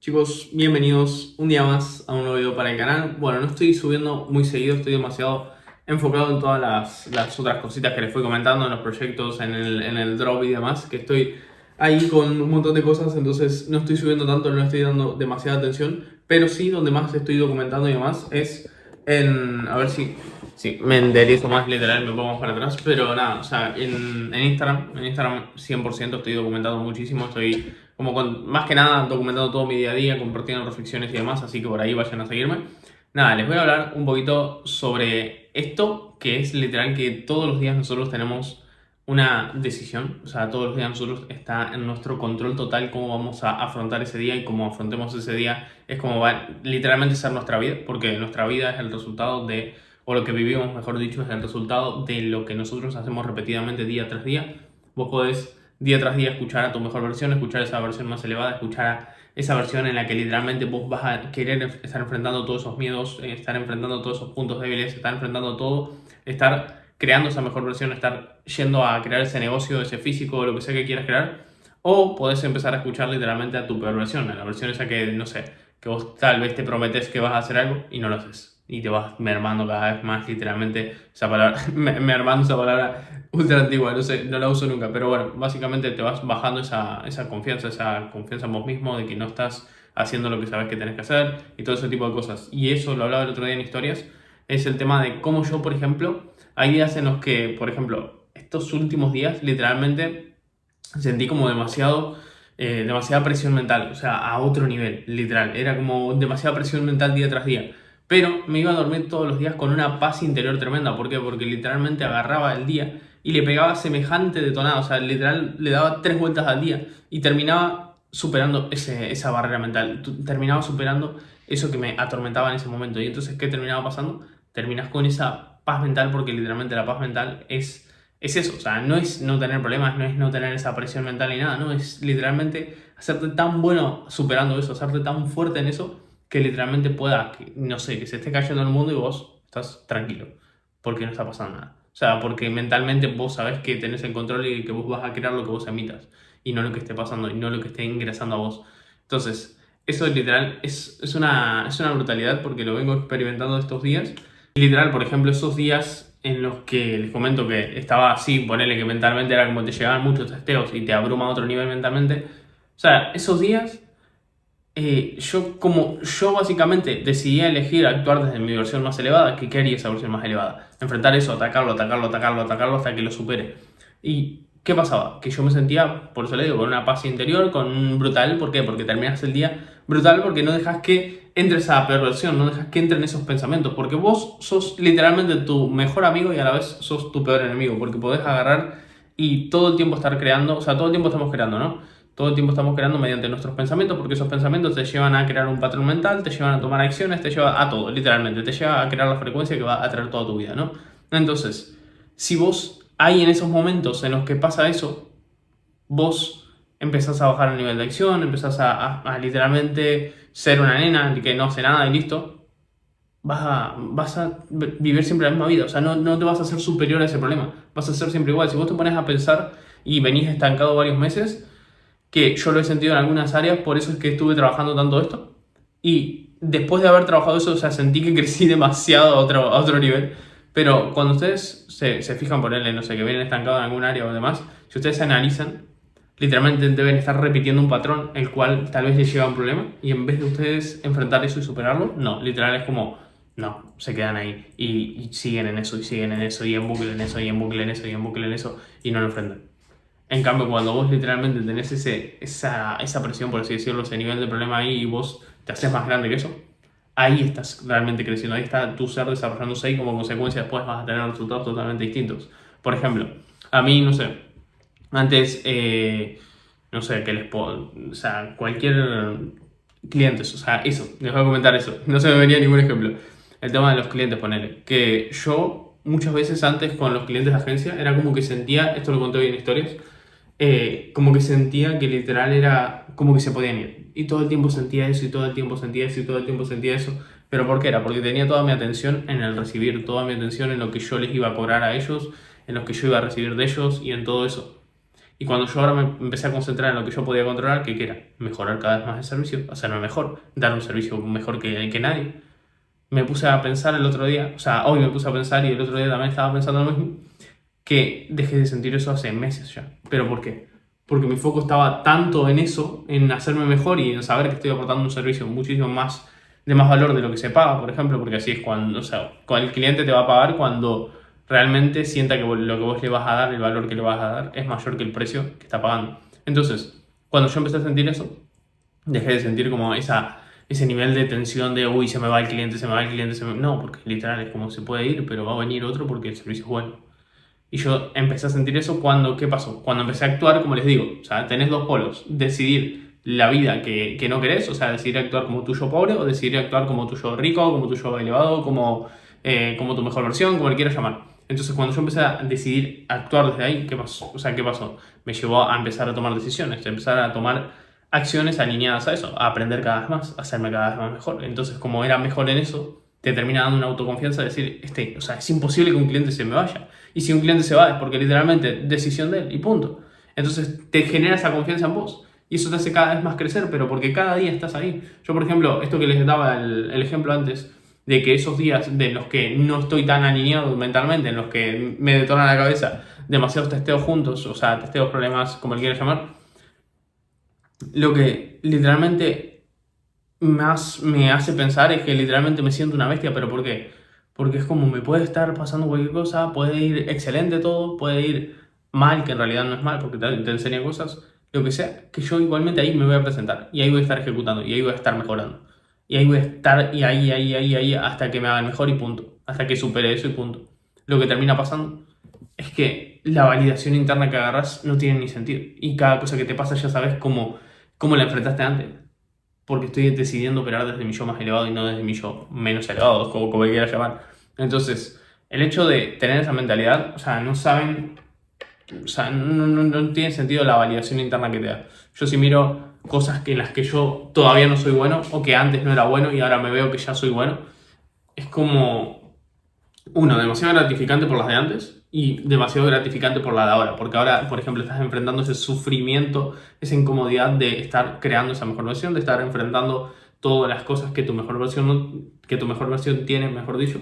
Chicos, bienvenidos un día más a un nuevo video para el canal. Bueno, no estoy subiendo muy seguido, estoy demasiado enfocado en todas las otras cositas que les fui comentando, en los proyectos, en el drop y demás, que estoy ahí con un montón de cosas, entonces no estoy subiendo tanto, no le estoy dando demasiada atención, pero sí donde más estoy documentando y demás es a ver si me enderezo más literal, me pongo más para atrás, pero nada, o sea, en Instagram 100% estoy documentando muchísimo, estoy más que nada documentando todo mi día a día, compartiendo reflexiones y demás, así que por ahí vayan a seguirme. Nada, les voy a hablar un poquito sobre esto, que es literal que todos los días nosotros tenemos una decisión, o sea, todos los días nosotros está en nuestro control total cómo vamos a afrontar ese día y cómo afrontemos ese día es como va a literalmente ser nuestra vida, porque nuestra vida es el resultado de, o lo que vivimos, mejor dicho, es el resultado de lo que nosotros hacemos repetidamente día tras día. Vos podés día tras día escuchar a tu mejor versión, escuchar esa versión más elevada, escuchar a esa versión en la que literalmente vos vas a querer estar enfrentando todos esos miedos, estar enfrentando todos esos puntos débiles, estar enfrentando todo, estar creando esa mejor versión, estar yendo a crear ese negocio, ese físico, lo que sea que quieras crear. O podés empezar a escuchar literalmente a tu peor versión, a la versión esa que, no sé, que vos tal vez te prometes que vas a hacer algo y no lo haces. Y te vas mermando cada vez más, literalmente, esa palabra, mermando esa palabra ultra antigua, no sé, no la uso nunca, pero bueno, básicamente te vas bajando esa confianza en vos mismo de que no estás haciendo lo que sabes que tenés que hacer y todo ese tipo de cosas. Y eso lo hablaba el otro día en historias, es el tema de cómo yo, por ejemplo, hay días en los que, por ejemplo, estos últimos días, literalmente, sentí como demasiada presión mental, o sea, a otro nivel, literal. Era como demasiada presión mental día tras día. Pero me iba a dormir todos los días con una paz interior tremenda. ¿Por qué? Porque literalmente agarraba el día y le pegaba semejante detonada. O sea, literal le daba 3 vueltas al día y terminaba superando esa barrera mental. Terminaba superando eso que me atormentaba en ese momento. Y entonces, ¿qué terminaba pasando? Terminas con esa paz mental porque literalmente la paz mental es eso, o sea, no es no tener problemas, no es no tener esa presión mental ni nada, no, es literalmente hacerte tan bueno superando eso, hacerte tan fuerte en eso, que literalmente pueda, no sé, que se esté cayendo el mundo y vos estás tranquilo, porque no está pasando nada. O sea, porque mentalmente vos sabés que tenés el control y que vos vas a crear lo que vos emitas, y no lo que esté pasando, y no lo que esté ingresando a vos. Entonces, eso literal es una brutalidad porque lo vengo experimentando estos días. Y literal, por ejemplo, esos días en los que les comento que estaba así, ponele que mentalmente era como te llegaban muchos testeos y te abruma a otro nivel mentalmente. O sea, esos días, yo básicamente decidí elegir actuar desde mi versión más elevada, que quería esa versión más elevada. Enfrentar eso, atacarlo hasta que lo supere. ¿Y qué pasaba? Que yo me sentía, por eso le digo, con una paz interior, con un brutal. ¿Por qué? Porque terminas el día brutal porque no dejas que entre esa perversión, no dejas que entren esos pensamientos, porque vos sos literalmente tu mejor amigo y a la vez sos tu peor enemigo, porque podés agarrar y todo el tiempo estar creando, o sea, todo el tiempo estamos creando, ¿no? Todo el tiempo estamos creando mediante nuestros pensamientos, porque esos pensamientos te llevan a crear un patrón mental, te llevan a tomar acciones, te lleva a todo, literalmente, te lleva a crear la frecuencia que va a traer toda tu vida, ¿no? Entonces, si vos hay en esos momentos en los que pasa eso, vos empezás a bajar el nivel de acción, empezás a literalmente ser una nena que no hace nada y listo, vas a vivir siempre la misma vida. O sea, no te vas a hacer superior a ese problema, vas a ser siempre igual. Si vos te pones a pensar y venís estancado varios meses, que yo lo he sentido en algunas áreas, por eso es que estuve trabajando tanto esto. Y después de haber trabajado eso, o sea, sentí que crecí demasiado a otro nivel. Pero cuando ustedes se fijan, ponerle, no sé, que vienen estancados en algún área o demás, si ustedes se analizan, literalmente deben estar repitiendo un patrón el cual tal vez les lleva a un problema y en vez de ustedes enfrentar eso y superarlo, no, literal es como, no, se quedan ahí y siguen en eso y siguen en eso y en bucle en eso y en bucle en eso y en bucle en eso y no lo enfrentan. En cambio, cuando vos literalmente tenés esa presión, por así decirlo, ese nivel de problema ahí y vos te haces más grande que eso, ahí estás realmente creciendo, ahí está tu ser desarrollándose y como consecuencia después vas a tener resultados totalmente distintos. Por ejemplo, a mí, no sé, antes, no sé, que les puedo, o sea, cualquier clientes, o sea, eso, les voy a comentar eso, no se me venía ningún ejemplo. El tema de los clientes, ponele, que yo muchas veces antes con los clientes de agencia era como que sentía, esto lo conté hoy en historias, como que sentía que literal era como que se podían ir. Y todo el tiempo sentía eso, y todo el tiempo sentía eso, y todo el tiempo sentía eso. ¿Pero por qué era? Porque tenía toda mi atención en el recibir, toda mi atención en lo que yo les iba a cobrar a ellos, en lo que yo iba a recibir de ellos y en todo eso. Y cuando yo ahora me empecé a concentrar en lo que yo podía controlar, que era mejorar cada vez más el servicio, hacerme mejor, dar un servicio mejor que nadie, me puse a pensar el otro día, o sea, hoy me puse a pensar y el otro día también estaba pensando lo mismo, que dejé de sentir eso hace meses ya. ¿Pero por qué? Porque mi foco estaba tanto en eso, en hacerme mejor y en saber que estoy aportando un servicio muchísimo más de más valor de lo que se paga, por ejemplo, porque así es cuando, o sea, cuando el cliente te va a pagar cuando realmente sienta que lo que vos le vas a dar, el valor que le vas a dar, es mayor que el precio que está pagando. Entonces, cuando yo empecé a sentir eso, dejé de sentir como ese nivel de tensión de, uy, se me va el cliente, se me va el cliente, No, porque literal es como se puede ir, pero va a venir otro porque el servicio es bueno. Y yo empecé a sentir eso cuando, ¿qué pasó? Cuando empecé a actuar, como les digo, o sea, tenés dos polos, decidir la vida que no querés, o sea, decidir actuar como tu yo pobre o decidir actuar como tu yo rico, como tu yo elevado, como tu mejor versión, como le quieras llamar. Entonces, cuando yo empecé a decidir actuar desde ahí, ¿qué pasó? O sea, ¿qué pasó? Me llevó a empezar a tomar decisiones, a empezar a tomar acciones alineadas a eso, a aprender cada vez más, a hacerme cada vez más mejor. Entonces, como era mejor en eso, te termina dando una autoconfianza de decir, o sea, es imposible que un cliente se me vaya. Y si un cliente se va es porque literalmente decisión de él y punto. Entonces te genera esa confianza en vos. Y eso te hace cada vez más crecer, pero porque cada día estás ahí. Yo, por ejemplo, esto que les daba el ejemplo antes, de que esos días de los que no estoy tan alineado mentalmente, en los que me detona la cabeza demasiados testeos juntos, o sea, testeos, problemas, como le quieras llamar, lo que literalmente más me hace pensar es que literalmente me siento una bestia, pero ¿por qué? Porque es como me puede estar pasando cualquier cosa, puede ir excelente todo, puede ir mal, que en realidad no es mal porque te enseña cosas, lo que sea, que yo igualmente ahí me voy a presentar y ahí voy a estar ejecutando y ahí voy a estar mejorando. Y ahí voy a estar y ahí hasta que me haga mejor y punto, hasta que supere eso y punto. Lo que termina pasando es que la validación interna que agarras no tiene ni sentido y cada cosa que te pasa ya sabes cómo la enfrentaste antes porque estoy decidiendo operar desde mi yo más elevado y no desde mi yo menos elevado, como le quieras llamar. Entonces, el hecho de tener esa mentalidad, o sea, no saben, o sea, no tiene sentido la validación interna que te da. Yo si miro cosas en las que yo todavía no soy bueno o que antes no era bueno y ahora me veo que ya soy bueno, es como, uno, demasiado gratificante por las de antes y demasiado gratificante por la de ahora, porque ahora, por ejemplo, estás enfrentando ese sufrimiento, esa incomodidad de estar creando esa mejor versión, de estar enfrentando todas las cosas que tu mejor versión, que tu mejor versión tiene, mejor dicho,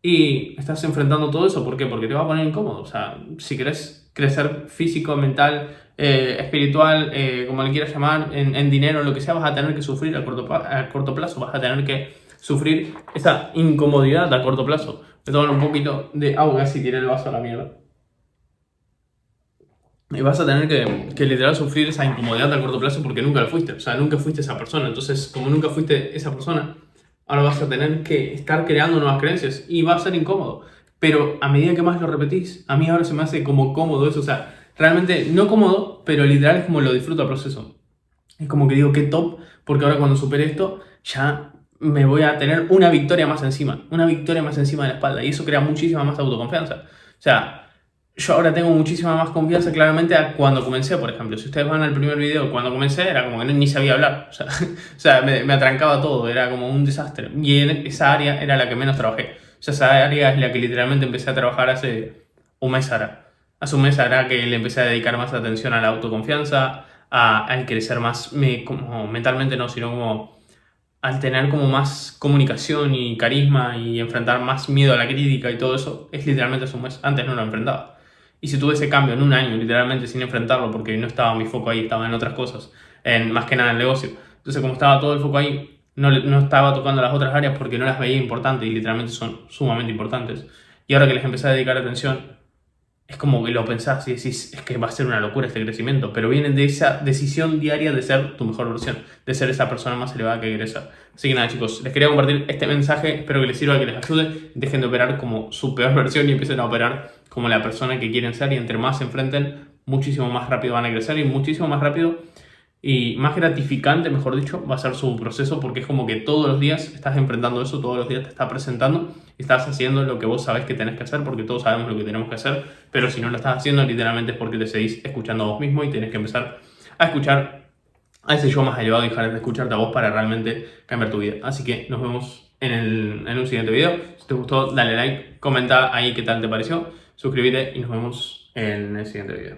y estás enfrentando todo eso, ¿por qué? Porque te va a poner incómodo, o sea, si querés crecer físico, mental, espiritual, como le quieras llamar, en dinero, lo que sea, vas a tener que sufrir a corto plazo, vas a tener que sufrir esa incomodidad a corto plazo. Me toman un poquito de agua si tiré el vaso a la mierda. Y vas a tener que literal sufrir esa incomodidad a corto plazo porque nunca lo fuiste. O sea, nunca fuiste esa persona. Entonces, como nunca fuiste esa persona, ahora vas a tener que estar creando nuevas creencias y va a ser incómodo. Pero a medida que más lo repetís, a mí ahora se me hace como cómodo eso. O sea, realmente no cómodo, pero literal es como lo disfruto el proceso. Es como que digo, qué top, porque ahora cuando supere esto, ya me voy a tener una victoria más encima. Una victoria más encima de la espalda. Y eso crea muchísima más autoconfianza. O sea, yo ahora tengo muchísima más confianza claramente a cuando comencé, por ejemplo. Si ustedes van al primer video, cuando comencé era como que ni sabía hablar. O sea me atrancaba todo, era como un desastre. Y en esa área era la que menos trabajé. O sea, esa área es la que literalmente empecé a trabajar hace un mes ahora. Hace un mes hará que le empecé a dedicar más atención a la autoconfianza, al crecer más, como mentalmente no, sino como al tener como más comunicación y carisma y enfrentar más miedo a la crítica y todo eso, es literalmente hace un mes. Antes no lo enfrentaba. Y si tuve ese cambio en un año, literalmente sin enfrentarlo, porque no estaba mi foco ahí, estaba en otras cosas, más que nada en el negocio. Entonces, como estaba todo el foco ahí, no estaba tocando las otras áreas porque no las veía importantes y literalmente son sumamente importantes. Y ahora que les empecé a dedicar atención, es como que lo pensás y decís, es que va a ser una locura este crecimiento, pero viene de esa decisión diaria de ser tu mejor versión, de ser esa persona más elevada que querés ser. Así que nada, chicos, les quería compartir este mensaje, espero que les sirva, que les ayude, dejen de operar como su peor versión y empiecen a operar como la persona que quieren ser y entre más se enfrenten, muchísimo más rápido van a crecer y muchísimo más rápido y más gratificante, mejor dicho, va a ser su proceso porque es como que todos los días estás enfrentando eso, todos los días te estás presentando y estás haciendo lo que vos sabés que tenés que hacer porque todos sabemos lo que tenemos que hacer, pero si no lo estás haciendo literalmente es porque te seguís escuchando a vos mismo y tenés que empezar a escuchar a ese yo más elevado y dejar de escucharte a vos para realmente cambiar tu vida. Así que nos vemos en un siguiente video. Si te gustó, dale like, comenta ahí qué tal te pareció, suscríbete y nos vemos en el siguiente video.